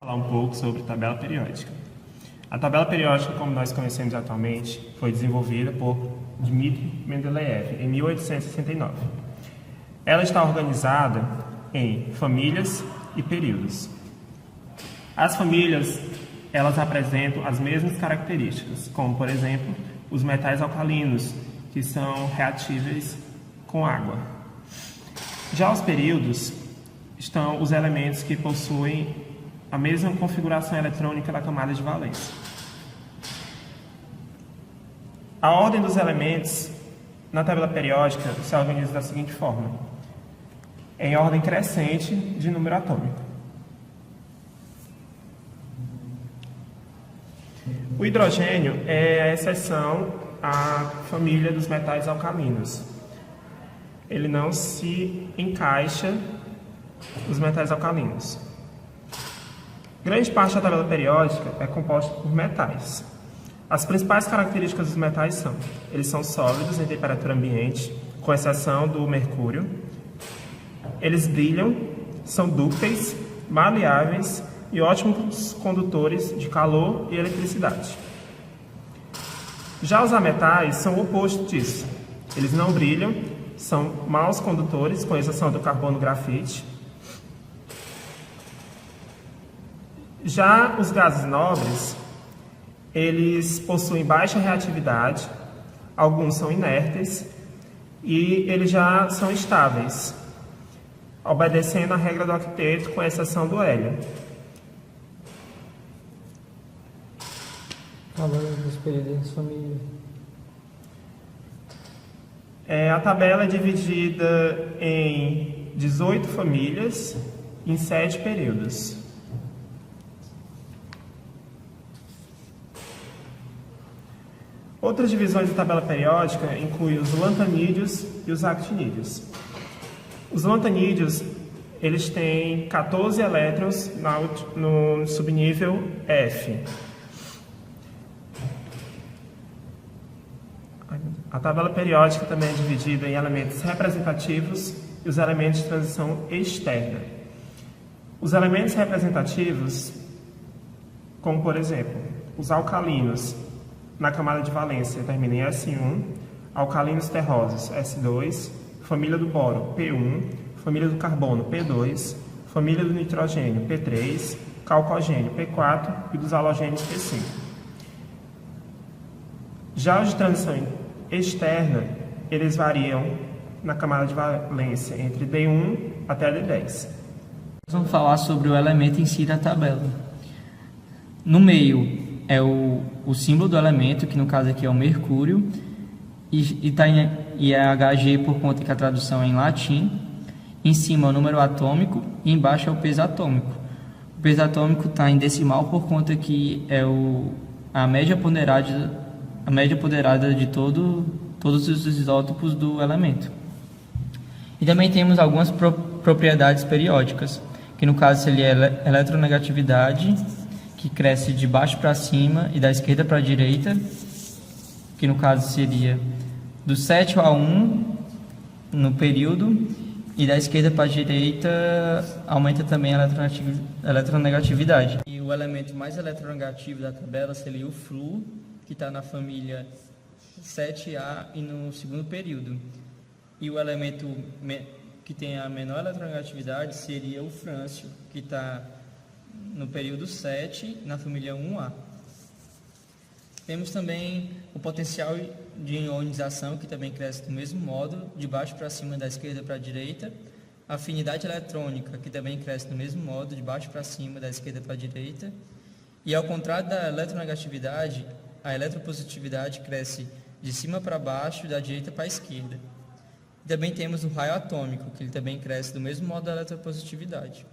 Falar um pouco sobre tabela periódica. A tabela periódica, como nós conhecemos atualmente, foi desenvolvida por Dmitri Mendeleev em 1869. Ela está organizada em famílias e períodos. As famílias, elas apresentam as mesmas características, como, por exemplo, os metais alcalinos, que são reatíveis com água. Já os períodos estão os elementos que possuem a mesma configuração eletrônica da camada de valência. A ordem dos elementos na tabela periódica se organiza da seguinte forma: em ordem crescente de número atômico. O hidrogênio é a exceção à família dos metais alcalinos. Ele não se encaixa nos metais alcalinos. Grande parte da tabela periódica é composta por metais. As principais características dos metais são: eles são sólidos em temperatura ambiente, com exceção do mercúrio. Eles brilham, são dúcteis, maleáveis e ótimos condutores de calor e eletricidade. Já os ametais são o oposto disso. Eles não brilham, são maus condutores, com exceção do carbono grafite. Já os gases nobres, eles possuem baixa reatividade, alguns são inertes e eles já são estáveis, obedecendo à regra do octeto, com exceção do hélio. Falando dos períodos de família. A tabela é dividida em 18 famílias em 7 períodos. Outras divisões da tabela periódica incluem os lantanídeos e os actinídeos. Os lantanídeos, eles têm 14 elétrons no subnível F. A tabela periódica também é dividida em elementos representativos e os elementos de transição externa. Os elementos representativos, como por exemplo, os alcalinos, na camada de valência termina em S1, alcalinos terrosos S2, família do boro P1, família do carbono P2, família do nitrogênio P3, calcogênio P4 e dos halogênios P5. Já os de transição externa, eles variam na camada de valência entre D1 até D10. Vamos falar sobre o elemento em si da tabela. No meio é o símbolo do elemento, que no caso aqui é o mercúrio, e é Hg por conta que a tradução é em latim. Em cima é o número atômico e embaixo é o peso atômico. O peso atômico está em decimal por conta que é a média ponderada de todos os isótopos do elemento. E também temos algumas propriedades periódicas, que no caso seria a eletronegatividade, que cresce de baixo para cima e da esquerda para a direita, que no caso seria do 7 a 1 no período, e da esquerda para a direita aumenta também a eletronegatividade. E o elemento mais eletronegativo da tabela seria o flúor, que está na família 7A e no segundo período. E o elemento que tem a menor eletronegatividade seria o frâncio, que está no período 7, na família 1A. Temos também o potencial de ionização, que também cresce do mesmo modo, de baixo para cima, da esquerda para a direita. A afinidade eletrônica, que também cresce do mesmo modo, de baixo para cima, da esquerda para a direita. E ao contrário da eletronegatividade, a eletropositividade cresce de cima para baixo e da direita para a esquerda. E também temos o raio atômico, que ele também cresce do mesmo modo da eletropositividade.